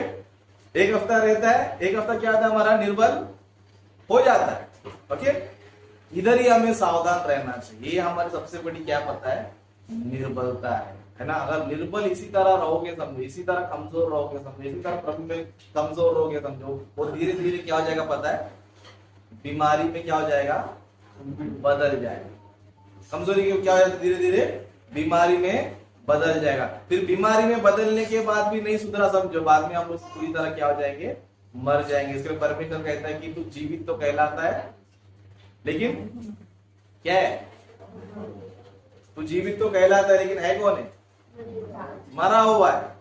एक हफ्ता रहता है, एक हफ्ता क्या आता है हमारा निर्बल हो जाता है। ओके, इधर ही हमें सावधान रहना चाहिए। ये हमारी सबसे बड़ी क्या पता है, निर्बलता है ना। अगर निर्बल इसी तरह रहोगे समझो, इसी तरह कमजोर रहोगे समझो, इसी तरह प्रभु में कमजोर रहोगे समझो, वो धीरे धीरे क्या हो जाएगा पता है, बीमारी में क्या हो जाएगा, बदल जाएगा। कमजोरी के क्या हो जाएगा, धीरे धीरे बीमारी में बदल जाएगा। फिर बीमारी में बदलने के बाद भी नहीं सुधरा समझो, बाद में हम लोग पूरी तरह क्या हो जाएंगे, मर जाएंगे। इसके लिए परमेश्वर कहता है कि तू जीवित तो कहलाता है, लेकिन क्या है, तू जीवित तो कहलाता है, लेकिन है कौन है, मरा हुआ है।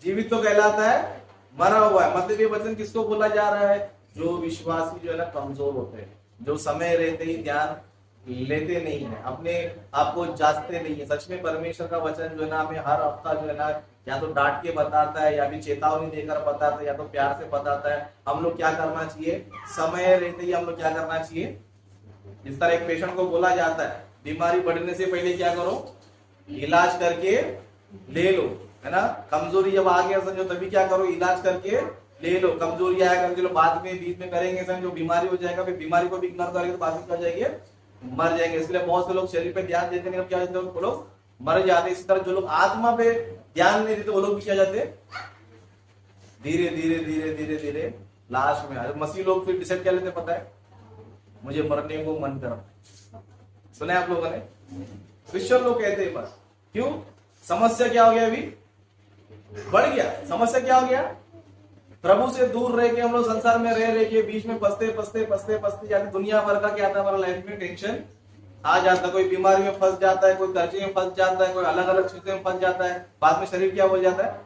जीवित तो कहलाता है, मरा हुआ है। मतलब ये वचन किसको बोला जा रहा है, जो विश्वासी जो है ना कमजोर होते हैं, जो समय रहते ही ध्यान लेते नहीं है, अपने आप को जांचते नहीं है। सच में परमेश्वर का वचन जो है ना हमें हर हफ्ता जो है ना या तो डांट के बताता है, या फिर चेतावनी देकर बताता है, या तो प्यार से बताता है हम लोग क्या करना चाहिए, समय रहते ही हम लोग क्या करना चाहिए। जिस तरह एक पेशेंट को बोला जाता है बीमारी बढ़ने से पहले क्या करो, इलाज करके ले लो, है ना। कमजोरी जब आ गया समझो तभी क्या करो, इलाज करके ले लो। कमजोरी आया करके लो, बाद में बीच में करेंगे समझो बीमारी हो जाएगा, फिर बीमारी को भी इग्नोर करेंगे तो बाद में क्या हो जाएंगे, मर जाएंगे। इसलिए बहुत से लोग शरीर पे ध्यान देते नहीं, क्या होते हैं वो लोग मर जाते। इसी तरह जो लोग आत्मा पे ध्यान नहीं देते वो लोग भी क्या जाते, धीरे धीरे धीरे धीरे धीरे लास्ट में। मसीह लोग फिर डिसाइड क्या लेते पता है, मुझे मरने को मन कर, सुने आप लोगों ने, क्रिश्चियन लोग कहते हैं बस। क्यों? समस्या क्या हो गया, अभी बढ़ गया। समस्या क्या हो गया, प्रभु से दूर रह के हम लोग संसार में रह के बीच में फंसते फंसते फंसते फंसते जाते, दुनिया भर का क्या आता है हमारा लाइफ में टेंशन आ जाता है। कोई बीमारी में फंस जाता है, कोई कर्जे में फंस जाता है, कोई अलग अलग चीजों में फंस जाता है, बाद में शरीर क्या हो जाता है,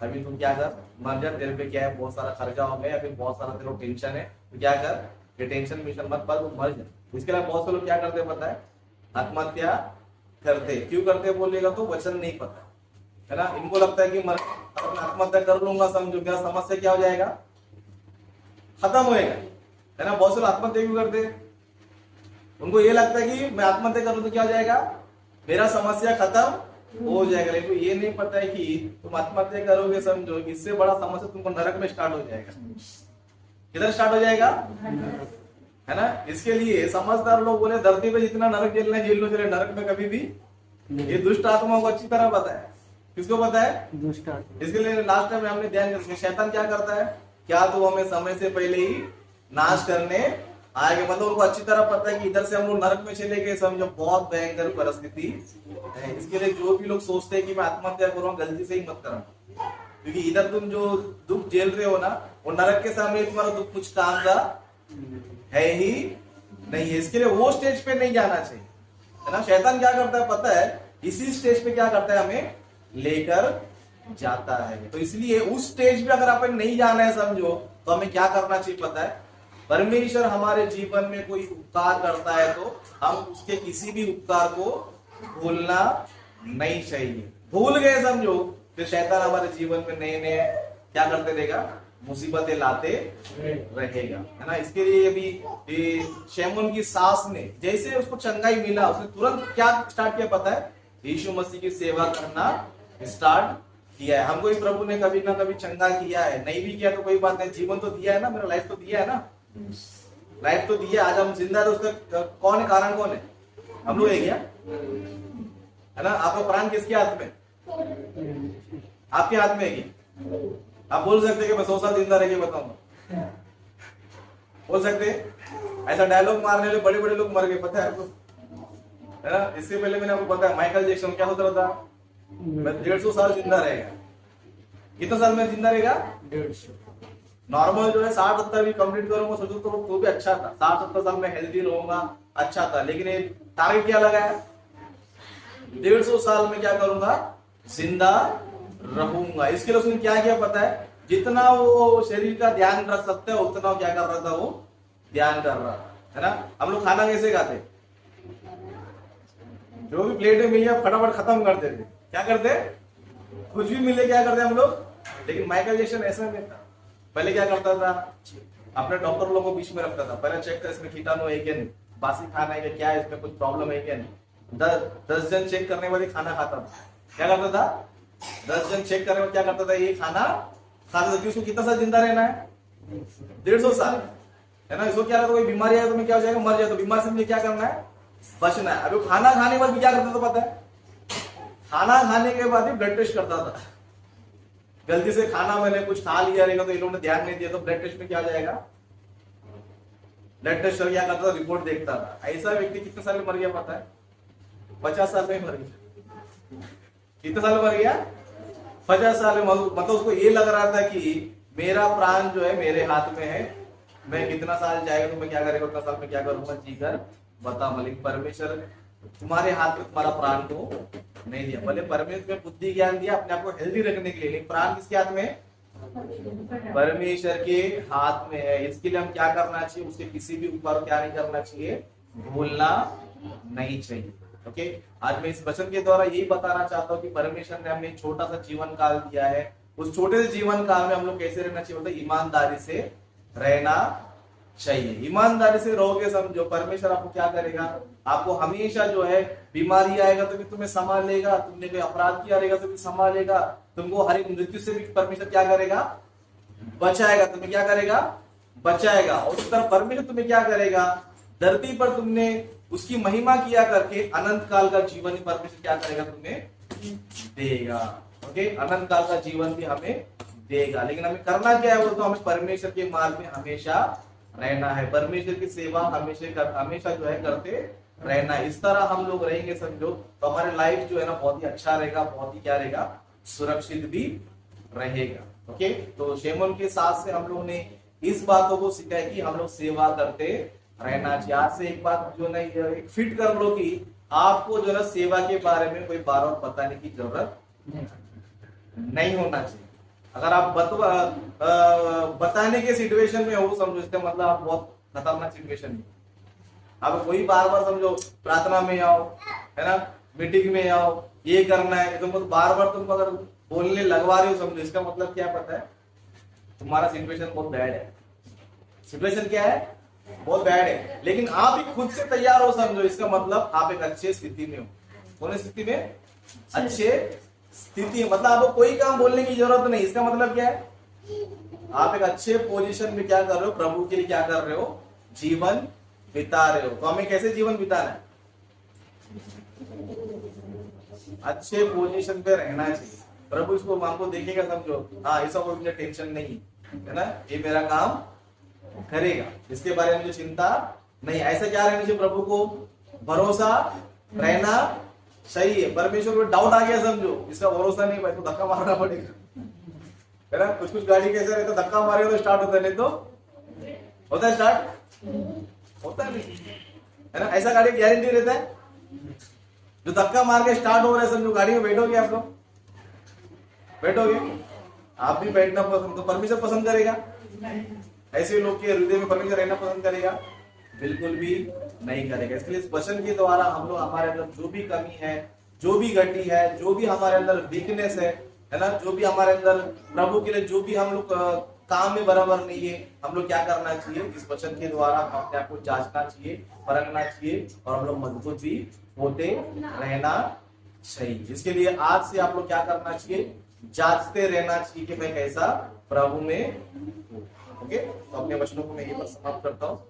अभी तुम क्या कर, मर जा, तेरे पे क्या है बहुत सारा खर्चा हो गया, या फिर बहुत सारा तेरे को टेंशन है, तो क्या कर, ये टेंशन मिशन मत पाल, मर जा। इसके लिए बहुत से लोग क्या करते पता है, आत्महत्या करते। क्यों करते बोलेगा तो वचन नहीं पता है ना। इनको लगता है कि मैं आत्महत्या कर लूंगा समझो मेरा समस्या क्या हो जाएगा, खत्म होएगा, है ना। बहुत से लोग आत्महत्या क्यों करते, उनको ये लगता है कि मैं आत्महत्या करूं तो क्या हो जाएगा, मेरा समस्या खत्म हो जाएगा। लेकिन ये नहीं पता है कि तुम आत्महत्या करोगे समझो इससे बड़ा समस्या तुमको नरक में स्टार्ट हो जाएगा। किधर स्टार्ट हो जाएगा, है ना। इसके लिए समझदार लोग बोले धरती पे जितना नरक झेलना है झेल लो, चले नरक में कभी भी। ये दुष्ट आत्मा को अच्छी तरह पता है, किसको पता है, दुष्ट आत्मा। इसके लिए लास्ट टाइम हमने ध्यान दिया शैतान क्या करता है, क्या तो हमें समय से पहले ही नाश करने आएगा। मतलब उनको अच्छी तरह पता है कि इधर से हम लोग नरक में चले गए समझो, बहुत भयंकर परिस्थिति है। इसके लिए जो भी लोग सोचते हैं कि मैं आत्महत्या करूंगा, गलती से ही मत करना, क्योंकि इधर तुम जो दुख झेल रहे हो ना वो नरक के सामने तुम्हारा दुख कुछ काम का है ही नहीं है। इसके लिए वो स्टेज पे नहीं जाना चाहिए, है ना। शैतान क्या करता है पता है, इसी स्टेज पे क्या करता है, हमें लेकर जाता है। तो इसलिए उस स्टेज पे अगर अपन नहीं जाना है समझो, तो हमें क्या करना चाहिए पता है, परमेश्वर हमारे जीवन में कोई उपकार करता है तो हम उसके किसी भी उपकार को भूलना नहीं चाहिए। भूल गए समझो फिर शैतान हमारे जीवन में नए नए क्या करते रहेगा, मुसीबतें लाते रहेगा, है ना। इसके लिए अभी शैमोन की सास ने जैसे उसको चंगाई मिला, उसने तुरंत क्या स्टार्ट किया पता है? यीशु मसीह की सेवा करना स्टार्ट किया है। हमको भी प्रभु ने कभी ना कभी चंगा किया है, नहीं भी किया तो कोई बात नहीं, जीवन तो दिया है ना, मेरा लाइफ तो दिया है ना, लाइफ तो दिया। आज हम जिंदा है तो उसका कौन है, कारण कौन है? हम लोग है क्या, है ना। आपका प्राण किसके हाथ में? आपके हाथ में है क्या? आप बोल सकते हैं कि मैं 100 साल जिंदा रह के बताऊंगा, बोल सकते हैं? ऐसा डायलॉग मारने वाले बड़े बड़े लोग मर गए, पता है आपको, है ना। इससे पहले मैंने आपको बताया माइकल जैक्सन क्या होता था, मैं 150 साल जिंदा रहेगा। कितना साल में जिंदा रहेगा? 150। नॉर्मल जो है 60-70 भी कंप्लीट करूंगा, सोचो तो भी अच्छा था, 60-70 साल में हेल्दी रहूंगा, अच्छा था। लेकिन ये टारगेट क्या लगाया? 150 साल में क्या करूंगा? जिंदा रहूंगा। इसके लिए उसने क्या किया पता है? जितना वो शरीर का ध्यान रख सकता है उतना क्या कर रहा था? वो ध्यान कर रहा था, है ना। हम लोग खाना कैसे खाते? जो भी प्लेट में मिल गया फटाफट खत्म कर देते। क्या करते? कुछ भी मिले क्या करते हम लोग। लेकिन माइकल जैक्सन ऐसा नहीं था। पहले क्या करता था? अपने डॉक्टर लोगों को बीच में रखता था, पहले चेक कर इसमें कीटाणु है क्या नहीं, बासी खाना है क्या, इसमें कुछ प्रॉब्लम है क्या नहीं। 10 जन चेक करने वाले खाना खाता था। क्या करता था? 10 जन चेक करने में क्या करता था? ये खाना खाता था। उसको कितना साल जिंदा रहना है? 150 साल, है ना। इसको क्या रहता? कोई बीमारी आए तो मैं क्या हो जाएगा? मर जाए। तो बीमारी से मुझे क्या करना है? बचना है। अभी खाना खाने के बाद भी क्या करता था पता है? खाना खाने के बाद ही ब्लड टेस्ट करता था। गलती से खाना मैंने कुछ खा लिया रहेगा तो इन लोगों ने ध्यान नहीं दिया तो ब्लड टेस्ट में क्या हो जाएगा? ब्लड टेस्ट क्या करता था? रिपोर्ट देखता था। ऐसा व्यक्ति कितने साल में मर गया पता है? 50 साल में मर गया। कितने साल में मर गया? 50 साल में। मतलब उसको ये लग रहा था कि मेरा प्राण जो है मेरे हाथ में है, मैं कितना साल जाएगा तो मैं क्या करेगा, उतना साल में क्या करूंगा, जीकर बता। मलिक परमेश्वर तुम्हारे हाथ में तुम्हारा प्राण को नहीं दिया। भले परमेश्वर में बुद्धि ज्ञान दिया अपने आप को हेल्दी रखने के लिए, लेकिन प्राण किसके हाथ में है? परमेश्वर के हाथ में है। इसके लिए हम क्या करना चाहिए? उसके किसी भी ऊपर क्या नहीं करना चाहिए? भूलना नहीं चाहिए। ओके, आज मैं इस वचन के द्वारा यही बताना चाहता हूँ कि परमेश्वर ने हमें छोटा सा जीवन काल दिया है। उस छोटे से जीवन काल में हम लोग कैसे रहना चाहिए? मतलब ईमानदारी से रहना चाहिए। ईमानदारी से रहोगे समझो, परमेश्वर आपको क्या करेगा? आपको हमेशा जो है बीमारी आएगा तो भी तुम्हें संभालेगा, तुमने कोई अपराध किया रहेगा तो भी संभालेगा, तुमको हर एक मृत्यु से भी परमेश्वर क्या करेगा? बचाएगा। तुम्हें क्या करेगा? बचाएगा। और उस तरह परमेश्वर तुम्हें क्या करेगा? धरती पर तुमने उसकी महिमा किया करके अनंत काल का जीवन परमेश्वर क्या करेगा? तुम्हें देगा। ओके, अनंत काल का जीवन भी हमें देगा। लेकिन हमें करना क्या है? वो तो हमें परमेश्वर के मार्ग में हमेशा रहना है, परमेश्वर की सेवा हमेशा जो है करते रहना है। इस तरह हम लोग रहेंगे समझो तो हमारे लाइफ जो है ना बहुत ही अच्छा रहेगा, बहुत ही क्या रहेगा? सुरक्षित भी रहेगा। ओके, तो शैमोन के साथ से हम लोग ने इस बातों को सीखा है कि हम लोग सेवा करते रहना चाहिए। आज से एक बात जो नहीं एक फिट कर लो कि आपको जो है सेवा के बारे में कोई बार बार बताने की जरूरत नहीं होना चाहिए। अगर आप बताने के सिचुएशन में हो समझो, इसका मतलब आप बहुत खतरनाक सिचुएशन में। आप कोई बार बार समझो प्रार्थना में आओ, है ना, मीटिंग में आओ, ये करना है, तुमको तो बार बार तुमको अगर बोलने लगवा रहे हो समझो, इसका मतलब क्या पता है? तुम्हारा सिचुएशन बहुत बैड है। सिचुएशन क्या है? बहुत बैड है। लेकिन आप ही खुद से तैयार हो समझो, इसका मतलब आप एक अच्छे स्थिति में हो। कौन स्थिति में? अच्छे स्थिति है। मतलब आपको कोई काम बोलने की जरूरत नहीं। इसका मतलब क्या है? आप एक अच्छे पोजीशन में क्या कर रहे हो? प्रभु के लिए क्या कर रहे हो? जीवन बिता रहे हो। तो हमें कैसे जीवन बिताना है? अच्छे पोजीशन पे रहना चाहिए। प्रभु इसको हमको देखेगा समझो, हाँ ऐसा कोई मुझे टेंशन नहीं है ना, ये मेरा काम करेगा, इसके बारे में मुझे चिंता नहीं। ऐसा क्या रहना चाहिए? प्रभु को भरोसा रहना सही है। परमेश्वर को डाउट आ गया समझो, इसका भरोसा नहीं, भाई तो धक्का मारना पड़ेगा, है ना। कुछ कुछ गाड़ी कैसे रहता, धक्का मारेगा तो स्टार्ट होता है, नहीं तो होता है स्टार्ट, होता नहीं, है ना। ऐसा गाड़ी गारंटी रहता है जो धक्का मार के स्टार्ट हो रहा है समझो, गाड़ी में बैठोगे आप लोग? बैठोगे? आप भी बैठना पसंद, तो परमेश्वर पसंद करेगा? ऐसे लोग के हृदय में परमेश्वर रहना पसंद करेगा? बिल्कुल भी नहीं करेगा। इसलिए इस वचन के द्वारा हम लोग हमारे अंदर जो भी कमी है, जो भी घटी है, जो भी हमारे अंदर वीकनेस है ना, जो भी हमारे अंदर प्रभु के लिए जो भी हम लोग काम में बराबर नहीं है। हम लोग क्या करना चाहिए, इस वचन के द्वारा अपने आप को जांचना चाहिए, परखना चाहिए और हम लोग मजबूत भी होते रहना चाहिए। इसके लिए आज से आप लोग क्या करना चाहिए, जांचते रहना चाहिए कि मैं कैसा प्रभु में हूँ। ओके, तो अपने वचनों को मैं ये पर समाप्त करता हूँ।